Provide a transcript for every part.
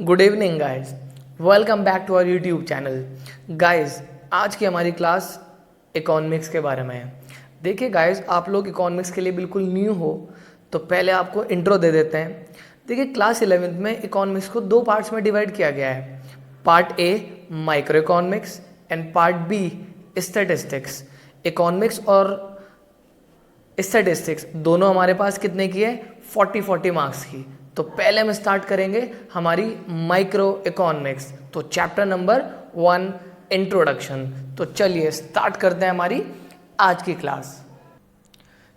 Good evening guys, welcome back to our YouTube channel. Guys, आज की हमारी class economics के बारे में है। देखिए गाइस, आप लोग इकोनॉमिक्स के लिए बिल्कुल न्यू हो तो पहले आपको इंट्रो दे देते हैं। देखिए, क्लास 11th में इकोनॉमिक्स को दो पार्ट्स में डिवाइड किया गया है। Part A microeconomics and part B statistics. Economics और स्टैटिस्टिक्स दोनों हमारे पास कितने की है? 40 मार्क्स की। तो पहले हम स्टार्ट करेंगे हमारी माइक्रो इकोनॉमिक्स। तो चैप्टर नंबर 1 इंट्रोडक्शन। तो चलिए स्टार्ट करते हैं हमारी आज की class.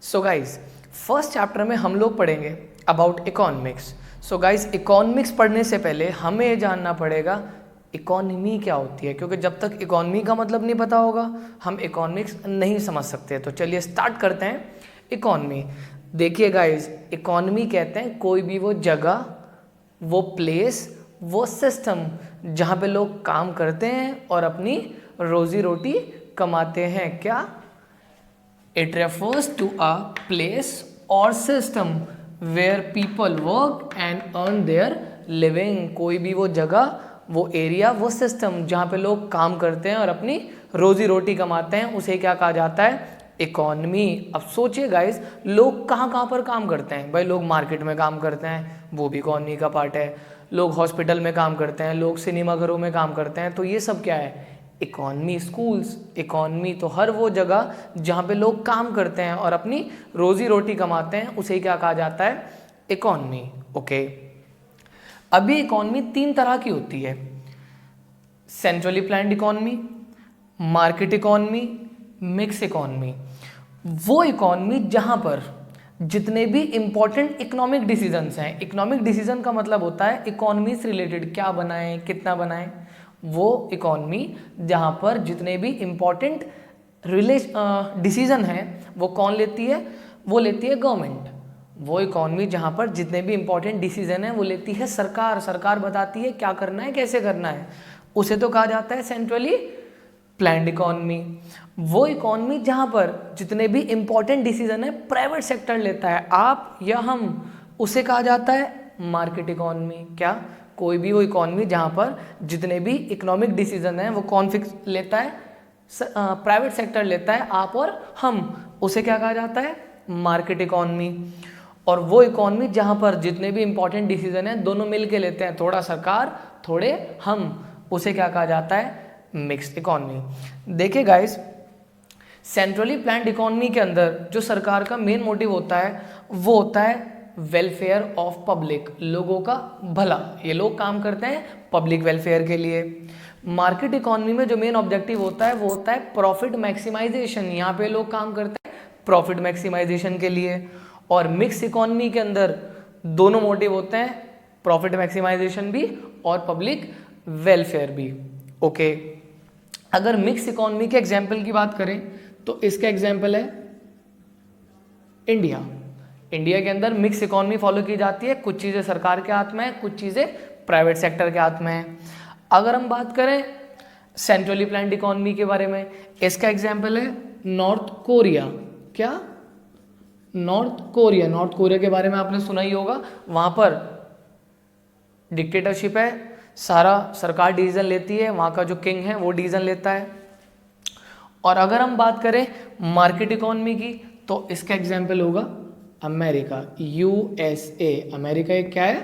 So guys, first chapter में हम लोग पढ़ेंगे about economics. So guys, economics पढ़ने से पहले हमें ये जानना पड़ेगा इकोनॉमी क्या होती है, क्योंकि जब तक इकोनॉमी का मतलब नहीं पता होगा हम इकोनॉमिक्स नहीं समझ सकते। तो चलिए स्टार्ट करते हैं इकोनॉमी। देखिए गाइस, इकोनॉमी कहते हैं कोई भी वो जगह, वो प्लेस, वो सिस्टम जहाँ पे लोग काम करते हैं और अपनी रोजी रोटी कमाते हैं। क्या? It refers to a place और system where people work and earn their living. कोई भी वो जगह, वो एरिया, वो सिस्टम जहाँ पे लोग काम करते हैं और अपनी रोजी रोटी कमाते हैं, उसे क्या कहा जाता है? इकोनॉमी। अब सोचिए गाइस, लोग कहाँ कहाँ पर काम करते हैं? भाई, लोग मार्केट में काम करते हैं, वो भी इकोनॉमी का पार्ट है। लोग हॉस्पिटल में काम करते हैं, लोग सिनेमा घरों में काम करते हैं, तो ये सब क्या है? इकोनॉमी। Schools, economy. तो हर वो जगह जहाँ पे लोग काम करते हैं और अपनी रोजी रोटी कमाते हैं, उसे क्या कहा जाता है? इकोनॉमी। ओके। अभी इकोनॉमी 3 तरह की होती है: centrally planned economy, market economy, mix economy. वो इकोनॉमी जहां पर जितने भी इंपॉर्टेंट इकोनॉमिक डिसीजंस हैं, इकोनॉमिक डिसीजन का मतलब होता है इकोनॉमी से रिलेटेड, क्या बनाएं, कितना बनाएं। वो इकोनॉमी जहां पर जितने भी इंपॉर्टेंट डिसीजन हैं वो कौन लेती है? वो लेती है गवर्नमेंट। वो इकोनॉमी जहां पर जितने भी इंपॉर्टेंट डिसीजन हैं वो लेती है सरकार। सरकार बताती है क्या करना है, कैसे करना है, उसे तो कहा जाता है सेंट्रली प्लान्ड इकोनॉमी। वो इकोनॉमी जहां पर जितने भी इंपॉर्टेंट डिसीजन है प्राइवेट सेक्टर लेता है, आप या हम, उसे कहा जाता है मार्केट इकोनॉमी। क्या? कोई भी वो इकोनॉमी जहां पर जितने भी इकोनॉमिक डिसीजन है वो कौन फिक्स लेता है? प्राइवेट सेक्टर लेता है, आप और हम, उसे क्या कहा जाता है? Market economy. और वो इकोनॉमी जहां पर जितने भी इंपॉर्टेंट डिसीजन है दोनों मिल के लेते हैं, थोड़ा सरकार थोड़े हम, उसे क्या कहा जाता है? Mixed economy. देखिए गाइस, सेंट्रली प्लान्ड इकोनॉमी के अंदर जो सरकार का मेन मोटिव होता है वो होता है वेलफेयर ऑफ पब्लिक, लोगों का भला। ये लोग काम करते हैं पब्लिक वेलफेयर के लिए। मार्केट इकोनॉमी में जो मेन ऑब्जेक्टिव होता है वो होता है प्रॉफिट मैक्सिमाइजेशन। यहाँ पे लोग काम करते हैं प्रॉफिट मैक्सिमाइजेशन के लिए। और मिक्स इकोनॉमी के अंदर दोनों मोटिव होते हैं, प्रॉफिट मैक्सिमाइजेशन भी और पब्लिक वेलफेयर भी। ओके। अगर मिक्स इकोनॉमी के एग्जाम्पल की बात करें तो इसका एग्जाम्पल है इंडिया। इंडिया के अंदर मिक्स इकोनॉमी फॉलो की जाती है, कुछ चीज़ें सरकार के हाथ में है, कुछ चीज़ें प्राइवेट सेक्टर के हाथ में है। अगर हम बात करें सेंट्रली प्लान्ड इकोनॉमी के बारे में, इसका एग्जाम्पल है नॉर्थ कोरिया। क्या? North Korea. नॉर्थ कोरिया के बारे में आपने सुना ही होगा। वहां पर डिक्टेटरशिप है, सारा सरकार डिसीजन लेती है, वहाँ का जो किंग है वो डिसीजन लेता है। और अगर हम बात करें मार्केट इकोनॉमी की तो इसका एग्जाम्पल होगा अमेरिका, यूएसए। अमेरिका एक क्या है?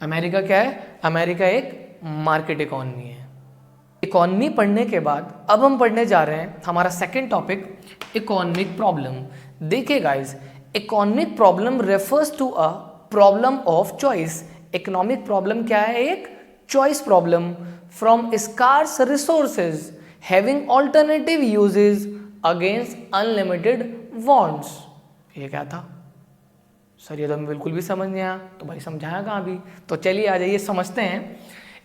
अमेरिका क्या है? अमेरिका एक मार्केट इकोनॉमी है। इकोनॉमी पढ़ने के बाद अब हम पढ़ने जा रहे हैं हमारा सेकंड टॉपिक, इकोनॉमिक प्रॉब्लम। देखिए guys, economic problem refers to a problem of choice. Economic problem क्या है? एक choice problem from scarce resources having alternative uses against unlimited wants. ये क्या था सर? ये तो हमें बिल्कुल भी समझ नहीं आया। तो भाई समझाया कहाँ भी? तो चलिए आ जाइए समझते हैं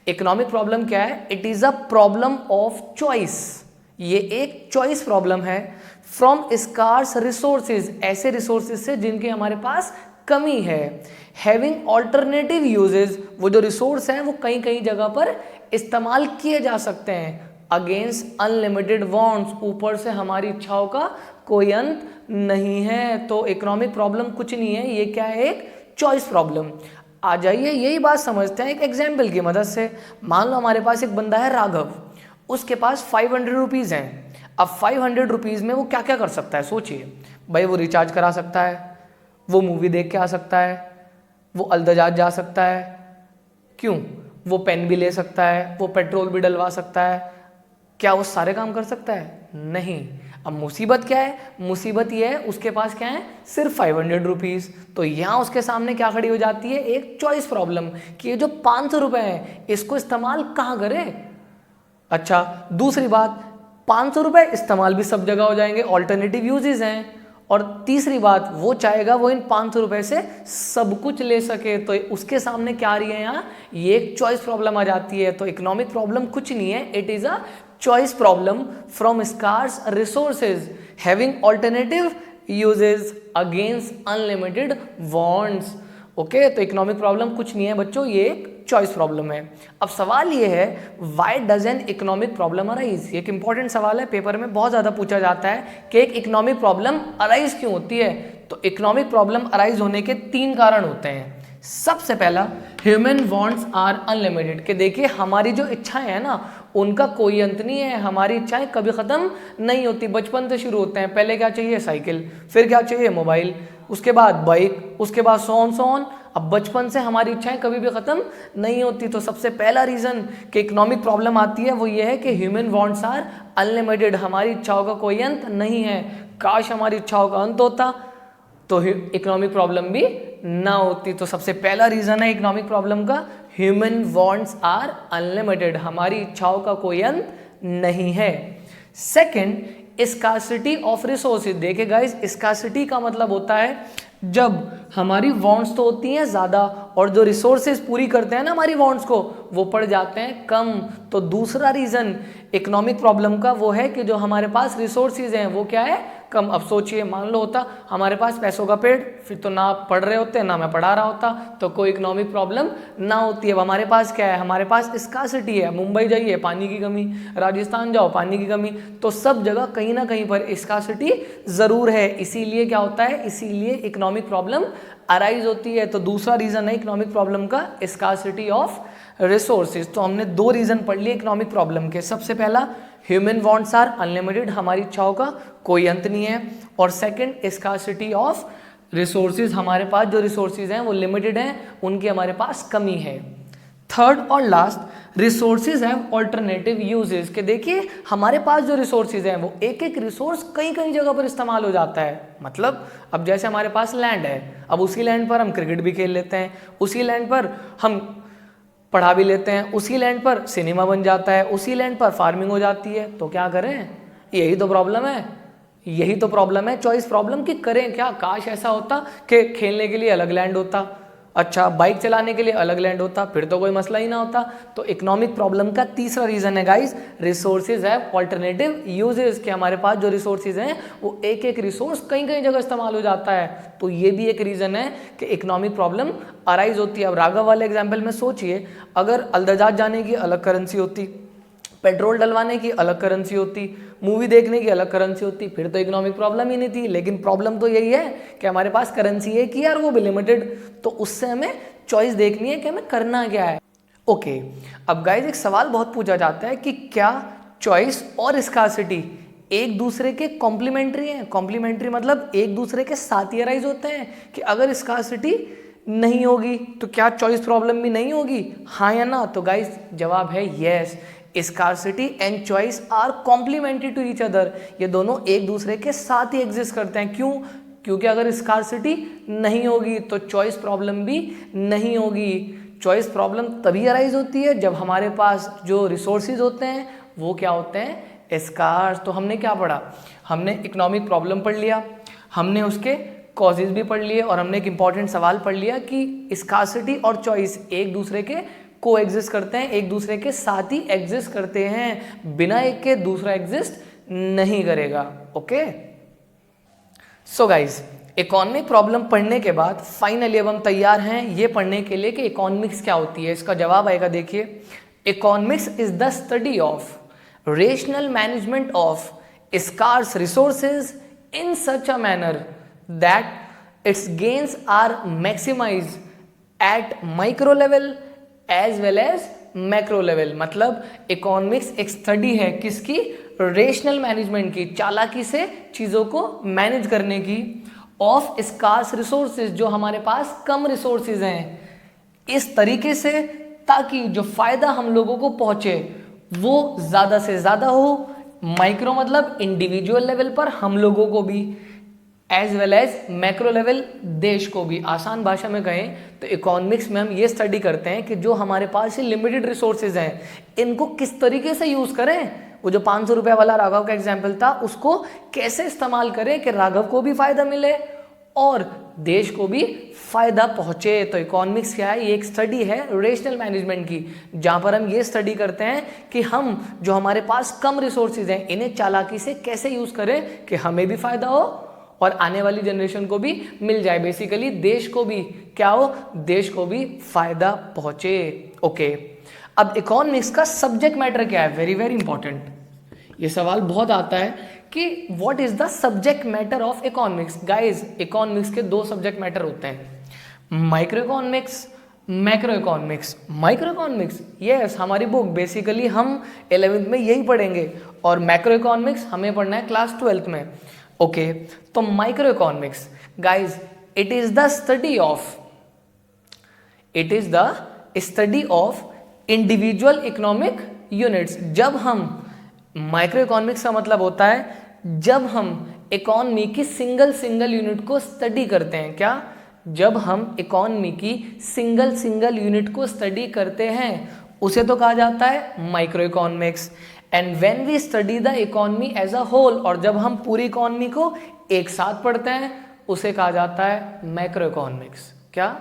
इकोनॉमिक प्रॉब्लम क्या है। It is a problem of choice. ये एक चॉइस प्रॉब्लम है फ्रॉम स्कार्स रिसोर्सेज, ऐसे रिसोर्सेज से जिनके हमारे पास कमी है। हैविंग ऑल्टरनेटिव यूजेस, वो जो रिसोर्स हैं वो कई कई जगह पर इस्तेमाल किए जा सकते हैं। अगेंस्ट अनलिमिटेड वांट्स, ऊपर से हमारी इच्छाओं का कोई अंत नहीं है। तो इकोनॉमिक प्रॉब्लम कुछ नहीं है, ये क्या है? एक चॉइस प्रॉब्लम। आ जाइए यही बात समझते हैं एक एग्जाम्पल की मदद से। मान लो हमारे पास एक बंदा है राघव, उसके पास 500 रुपीज़ हैं। अब 500 रुपीज़ में वो क्या क्या कर सकता है सोचिए भाई। वो रिचार्ज करा सकता है, वो मूवी देख के आ सकता है, वो अल्दजाज जा सकता है, क्यों, वो पेन भी ले सकता है, वो पेट्रोल भी डलवा सकता है। क्या वो सारे काम कर सकता है? नहीं। अब मुसीबत क्या है? मुसीबत ये है उसके पास क्या है, सिर्फ 500 रुपीज़। तो यहाँ उसके सामने क्या खड़ी हो जाती है, एक चॉइस प्रॉब्लम कि ये जो 500 रुपये हैं इसको इस्तेमाल कहाँ करे। अच्छा, दूसरी बात, 500 रुपये इस्तेमाल भी सब जगह हो जाएंगे, ऑल्टरनेटिव यूजेस हैं। और तीसरी बात, वो चाहेगा वो इन 500 रुपये से सब कुछ ले सके, तो उसके सामने क्या आ रही है यहाँ, ये एक चॉइस प्रॉब्लम आ जाती है। तो इकोनॉमिक प्रॉब्लम कुछ नहीं है, it is a choice problem from scarce resources having alternative uses against unlimited wants। Okay, तो इकोनॉमिक प्रॉब्लम कुछ नहीं है बच्चों, ये एक चॉइस प्रॉब्लम है। अब सवाल ये है, why does an economic problem arise. ये एक इंपॉर्टेंट सवाल है, पेपर में बहुत ज़्यादा पूछा जाता है कि एक इकोनॉमिक प्रॉब्लम अराइज क्यों होती है। तो इकोनॉमिक प्रॉब्लम अराइज होने के 3 कारण होते हैं। सबसे पहला, ह्यूमन वांट्स आर अनलिमिटेड, कि देखिए हमारी जो इच्छाएं हैं ना उनका कोई अंत नहीं है, हमारी इच्छाएं कभी ख़त्म नहीं होती, बचपन से शुरू होते हैं। पहले क्या चाहिए, साइकिल, फिर क्या चाहिए, मोबाइल, उसके बाद बाइक, उसके बाद सो ऑन। अब बचपन से हमारी इच्छाएं कभी भी ख़त्म नहीं होती। तो सबसे पहला रीज़न कि इकोनॉमिक प्रॉब्लम आती है वो ये है कि ह्यूमन वांट्स आर अनलिमिटेड, हमारी इच्छाओं का कोई अंत नहीं है। काश हमारी इच्छाओं का अंत होता तो इकोनॉमिक प्रॉब्लम भी ना होती। तो सबसे पहला रीज़न है इकोनॉमिक प्रॉब्लम का, ह्यूमन वांट्स आर अनलिमिटेड, हमारी इच्छाओं का कोई अंत नहीं है। Second, scarcity of resources. देखिए गाइस, स्कार्सिटी का मतलब होता है जब हमारी वांट्स तो होती हैं ज़्यादा और जो रिसोर्सेज पूरी करते हैं ना हमारी वांट्स को, वो पड़ जाते हैं कम। तो दूसरा रीज़न इकोनॉमिक प्रॉब्लम का वो है कि जो हमारे पास रिसोर्सेज हैं वो क्या है, कम। अब सोचिए, मान लो होता हमारे पास पैसों का पेड़, फिर तो ना पढ़ रहे होते ना मैं पढ़ा रहा होता, तो कोई इकोनॉमिक प्रॉब्लम ना होती है। अब हमारे पास क्या है, हमारे पास स्कार्सिटी है। मुंबई जाइए पानी की कमी, राजस्थान जाओ पानी की कमी, तो सब जगह कहीं ना कहीं पर स्कार्सिटी ज़रूर है। इसीलिए क्या होता है, इसीलिए इकोनॉमिक प्रॉब्लम अराइज होती है। तो दूसरा रीज़न है इकोनॉमिक प्रॉब्लम का, स्कार्सिटी ऑफ रिसोर्सेज। तो हमने 2 रीज़न पढ़ लिए इकोनॉमिक प्रॉब्लम के। सबसे पहला, ह्यूमन वांट्स आर अनलिमिटेड, हमारी इच्छाओं का कोई अंत नहीं है। और सेकंड, स्कार्सिटी ऑफ रिसोर्सेज, हमारे पास जो रिसोर्सेज हैं वो लिमिटेड हैं, उनकी हमारे पास कमी है। थर्ड और last, resources have alternative uses, के देखिए हमारे पास जो रिसोर्सेज हैं वो एक एक रिसोर्स कई कई जगह पर इस्तेमाल हो जाता है। मतलब अब जैसे हमारे पास लैंड है, अब उसी लैंड पर हम क्रिकेट भी खेल लेते हैं, उसी लैंड पर हम पढ़ा भी लेते हैं, उसी लैंड पर सिनेमा बन जाता है, उसी लैंड पर फार्मिंग हो जाती है। तो क्या करें, यही तो प्रॉब्लम है, यही तो प्रॉब्लम है चॉइस प्रॉब्लम की। करें क्या, काश ऐसा होता कि खेलने के लिए अलग लैंड होता, अच्छा बाइक चलाने के लिए अलग लैंड होता, फिर तो कोई मसला ही ना होता। तो इकोनॉमिक प्रॉब्लम का तीसरा रीज़न है guys, resources have alternative uses, के हमारे पास जो रिसोर्सेज हैं वो एक एक रिसोर्स कई कई जगह इस्तेमाल हो जाता है। तो ये भी एक रीज़न है कि इकोनॉमिक प्रॉब्लम अराइज होती है। अब राघव वाले एग्जाम्पल में सोचिए, अगर अल्दजाज जाने की अलग करेंसी होती, पेट्रोल डलवाने की अलग करेंसी होती, मूवी देखने की अलग करेंसी होती, फिर तो इकोनॉमिक प्रॉब्लम ही नहीं थी। लेकिन प्रॉब्लम तो यही है कि हमारे पास करेंसी एक ही है और वो भी लिमिटेड, तो उससे हमें चॉइस देखनी है कि हमें करना क्या है। ओके, अब गाइस एक सवाल बहुत पूछा जाता है कि क्या चॉइस और स्कार्सिटी एक दूसरे के कॉम्प्लीमेंट्री हैं। कॉम्प्लीमेंट्री मतलब एक दूसरे के साथ ही अराइज होते हैं, कि अगर स्कार्सिटी नहीं होगी तो क्या चॉइस प्रॉब्लम भी नहीं होगी, हाँ या ना। तो गाइस जवाब है yes, scarcity and choice are complementary to each other, ये दोनों एक दूसरे के साथ ही एग्जिस्ट करते हैं। क्यों, क्योंकि अगर स्कार्सिटी नहीं होगी तो चॉइस प्रॉब्लम भी नहीं होगी। चॉइस प्रॉब्लम तभी अराइज होती है जब हमारे पास जो रिसोर्सेज होते हैं वो क्या होते हैं, स्कार्स। तो हमने क्या पढ़ा, हमने इकोनॉमिक प्रॉब्लम पढ़ लिया, हमने उसके कॉजेज भी पढ़ लिए, और हमने एक इंपॉर्टेंट सवाल पढ़ लिया कि स्कार्सिटी और चॉइस एक दूसरे के को एग्जिस्ट करते हैं, एक दूसरे के साथ ही एग्जिस्ट करते हैं, बिना एक के दूसरा एग्जिस्ट नहीं करेगा। Okay, so guys economic problem पढ़ने के बाद फाइनली अब हम तैयार हैं ये पढ़ने के लिए कि इकोनॉमिक्स क्या होती है। इसका जवाब आएगा, देखिए, economics is the study of rational management of scarce resources in such a manner that its gains are maximize at micro level as well as macro level. मतलब इकोनॉमिक्स एक स्टडी है किसकी? रेशनल मैनेजमेंट की, चालाकी से चीजों को manage करने की, ऑफ स्कार्स रिसोर्सेज, जो हमारे पास कम रिसोर्सेज हैं, इस तरीके से ताकि जो फायदा हम लोगों को पहुंचे वो ज्यादा से ज्यादा हो। माइक्रो मतलब इंडिविजुअल लेवल पर हम लोगों को भी, as well as macro level देश को भी। आसान भाषा में कहें तो इकोनॉमिक्स में हम ये स्टडी करते हैं कि जो हमारे पास ये लिमिटेड रिसोर्सेज हैं इनको किस तरीके से यूज करें। वो जो 500 रुपये वाला राघव का एग्जाम्पल था उसको कैसे इस्तेमाल करें कि राघव को भी फायदा मिले और देश को भी फायदा पहुंचे। तो इकोनॉमिक्स क्या है? ये एक स्टडी है रेशनल मैनेजमेंट की, जहां पर हम ये स्टडी करते हैं कि हम जो हमारे पास कम रिसोर्सेज हैं इन्हें चालाकी से कैसे यूज करें कि हमें भी फायदा हो और आने वाली जनरेशन को भी मिल जाए। बेसिकली देश को भी क्या हो? देश को भी फायदा पहुंचे। ओके, अब इकोनॉमिक्स का सब्जेक्ट मैटर क्या है? Very very important. ये सवाल बहुत आता है कि what is the subject matter of economics. Guys, economics के दो सब्जेक्ट मैटर होते हैं, micro economics, macro economics. Micro economics yes, हमारी बुक बेसिकली हम 11th में यही पढ़ेंगे, और मैक्रो इकोनॉमिक्स हमें पढ़ना है क्लास 12th में। ओके, तो micro economics guys, it is the study of individual economic units. जब हम माइक्रो इकोनॉमिक्स का मतलब होता है जब हम इकोनॉमी की सिंगल यूनिट को स्टडी करते हैं। क्या? जब हम इकोनॉमी की सिंगल यूनिट को स्टडी करते हैं उसे तो कहा जाता है microeconomics. And when we study the economy as a whole, और जब हम पूरी इकोनॉमी को एक साथ पढ़ते हैं उसे कहा जाता है मैक्रो इकोनॉमिक्स। क्या?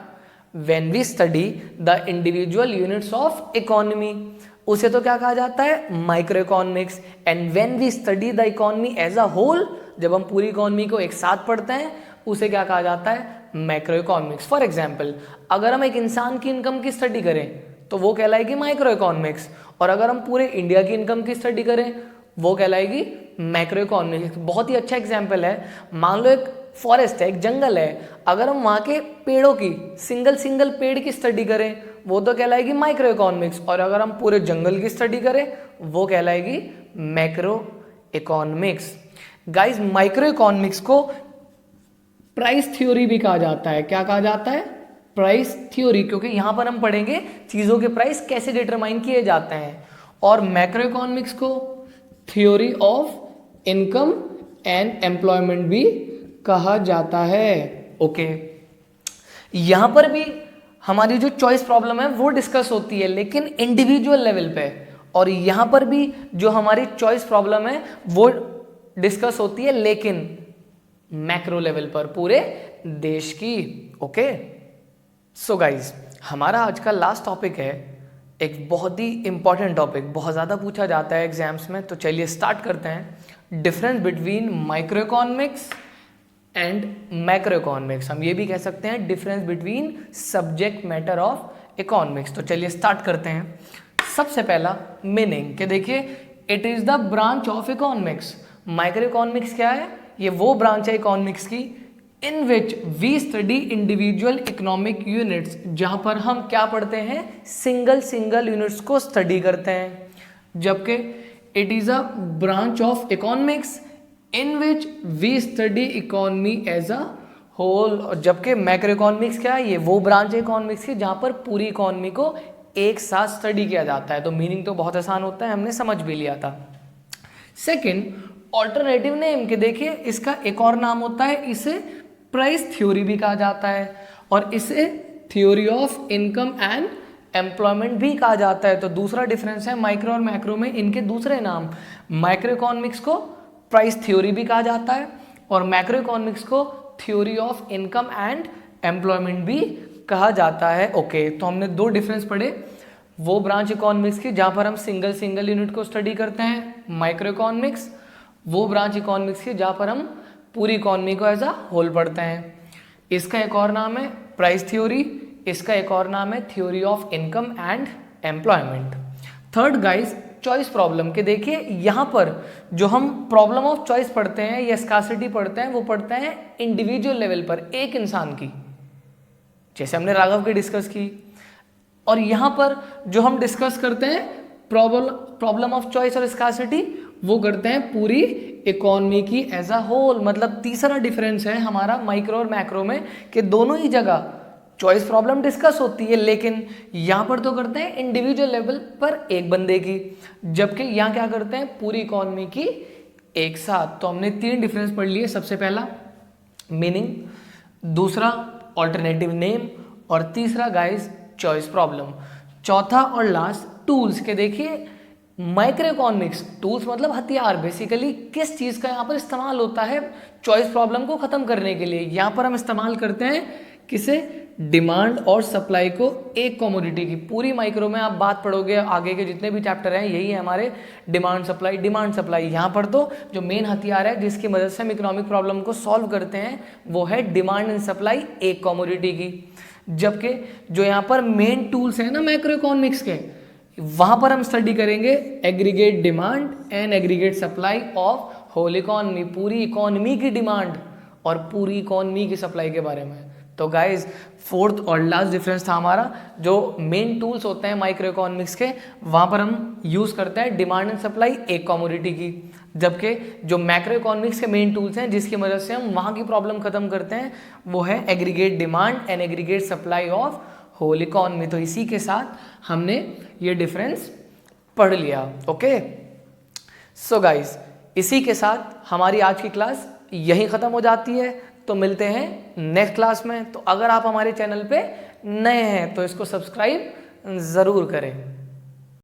When we study the individual units of economy, उसे तो क्या कहा जाता है? Microeconomics. And when we study the economy as a whole, जब हम पूरी इकोनॉमी को एक साथ पढ़ते हैं उसे क्या कहा जाता है? Macro economics. फॉर एग्जाम्पल, अगर हम एक इंसान की इनकम की स्टडी करें तो वो कहलाएगी माइक्रो इकोनॉमिक्स, और अगर हम पूरे इंडिया की इनकम की स्टडी करें वो कहलाएगी मैक्रो इकोनॉमिक्स। बहुत ही अच्छा एग्जाम्पल है, मान लो एक फॉरेस्ट है, एक जंगल है, अगर हम वहाँ के पेड़ों की सिंगल पेड़ की स्टडी करें वो तो कहलाएगी माइक्रो इकोनॉमिक्स, और अगर हम पूरे जंगल की स्टडी करें वो कहलाएगी macroeconomics. Guys, microeconomics को प्राइस थ्योरी भी कहा जाता है। क्या कहा जाता है? प्राइस थ्योरी, क्योंकि यहां पर हम पढ़ेंगे चीजों के प्राइस कैसे डिटरमाइन किए जाते हैं। और मैक्रो इकोनॉमिक्स को theory of income and employment भी कहा जाता है। ओके, यहां पर भी हमारी जो चॉइस प्रॉब्लम है वो डिस्कस होती है लेकिन इंडिविजुअल लेवल पे, और यहां पर भी जो हमारी चॉइस प्रॉब्लम है वो डिस्कस होती है लेकिन मैक्रो लेवल पर, पूरे देश की। ओके, सो गाइज, हमारा आज का लास्ट टॉपिक है एक बहुत ही इंपॉर्टेंट टॉपिक, बहुत ज़्यादा पूछा जाता है एग्जाम्स में। तो चलिए स्टार्ट करते हैं। Difference between micro economics and macro economics. हम ये भी कह सकते हैं difference between subject matter of economics. तो चलिए स्टार्ट करते हैं। सबसे पहला मीनिंग के देखिए, it is the branch of economics. Microeconomics क्या है? ये वो ब्रांच है इकोनॉमिक्स की in which we study individual economic units, जहां पर हम क्या पढ़ते हैं? सिंगल यूनिट्स को स्टडी करते हैं। जबकि it is a branch of economics in which we study economy as a whole. जबकि मैक्रो इकोनॉमिक्स क्या है? ये वो ब्रांच है इकोनॉमिक्स की जहां पर पूरी इकोनॉमी को एक साथ स्टडी किया जाता है। तो मीनिंग तो बहुत आसान होता है, हमने समझ भी लिया था। सेकेंड, ऑल्टरनेटिव नेम के देखिए, इसका एक और नाम होता है, इसे प्राइस थ्योरी भी कहा जाता है और इसे theory of income and employment भी कहा जाता है। तो दूसरा डिफरेंस है माइक्रो और मैक्रो में, इनके दूसरे नाम। माइक्रो इकोनॉमिक्स को प्राइस थ्योरी भी कहा जाता है और मैक्रो इकोनॉमिक्स को theory of income and employment भी कहा जाता है। ओके, तो हमने दो डिफरेंस पढ़े, वो ब्रांच इकोनॉमिक्स की जहां पर हम सिंगल यूनिट को स्टडी करते हैं माइक्रो इकोनॉमिक्स, वो ब्रांच इकोनॉमिक्स की जहां पर हम पूरी इकोनॉमी को एज अ होल पढ़ते हैं। इसका एक और नाम है प्राइस थ्योरी, इसका एक और नाम है theory of income and employment. Third guys, choice problem के देखिए, यहाँ पर जो हम प्रॉब्लम ऑफ चॉइस पढ़ते हैं या स्कार्सिटी पढ़ते हैं वो पढ़ते हैं इंडिविजुअल लेवल पर, एक इंसान की। जैसे हमने राघव की डिस्कस की। और यहाँ पर जो हम डिस्कस करते हैं प्रॉब्लम ऑफ चॉइस और स्कार्सिटी, वो करते हैं पूरी इकोनॉमी की एज अ होल। मतलब तीसरा डिफरेंस है हमारा माइक्रो और मैक्रो में कि दोनों ही जगह चॉइस प्रॉब्लम डिस्कस होती है, लेकिन यहाँ पर तो करते हैं इंडिविजुअल लेवल पर एक बंदे की, जबकि यहाँ क्या करते हैं पूरी इकोनॉमी की एक साथ। तो हमने 3 डिफरेंस पढ़ लिए। सबसे पहला मीनिंग, दूसरा ऑल्टरनेटिव नेम, और तीसरा गाइस चॉइस प्रॉब्लम। चौथा और लास्ट टूल्स के देखिए, माइक्रो इकोनॉमिक्स टूल्स मतलब हथियार, बेसिकली किस चीज़ का यहाँ पर इस्तेमाल होता है चॉइस प्रॉब्लम को ख़त्म करने के लिए। यहाँ पर हम इस्तेमाल करते हैं किसे, डिमांड और सप्लाई को एक कमोडिटी की। पूरी माइक्रो में आप बात पढ़ोगे, आगे के जितने भी चैप्टर हैं यही है हमारे, डिमांड सप्लाई। यहाँ पर तो जो मेन हथियार है जिसकी मदद से हम इकोनॉमिक प्रॉब्लम को सॉल्व करते हैं वो है डिमांड एंड सप्लाई एक कमोडिटी की। जबकि जो यहाँ पर मेन टूल्स हैं ना मैक्रो इकोनॉमिक्स के, वहाँ पर हम स्टडी करेंगे aggregate demand and aggregate supply of whole economy, पूरी इकोनॉमी की डिमांड और पूरी इकोनॉमी की सप्लाई के बारे में। तो गाइज फोर्थ और लास्ट डिफरेंस था हमारा, जो मेन टूल्स होते हैं माइक्रो इकोनॉमिक्स के, वहाँ पर हम यूज़ करते हैं डिमांड एंड सप्लाई एक कमोडिटी की। जबकि जो मैक्रो इकोनॉमिक्स के मेन टूल्स हैं जिसकी मदद से हम वहाँ की प्रॉब्लम खत्म करते हैं वो है aggregate demand and aggregate supply of whole economy. तो इसी के साथ हमने ये डिफरेंस पढ़ लिया। ओके, सो गाइज इसी के साथ हमारी आज की क्लास यहीं ख़त्म हो जाती है। तो मिलते हैं नेक्स्ट क्लास में। तो अगर आप हमारे चैनल पे नए हैं तो इसको सब्सक्राइब ज़रूर करें।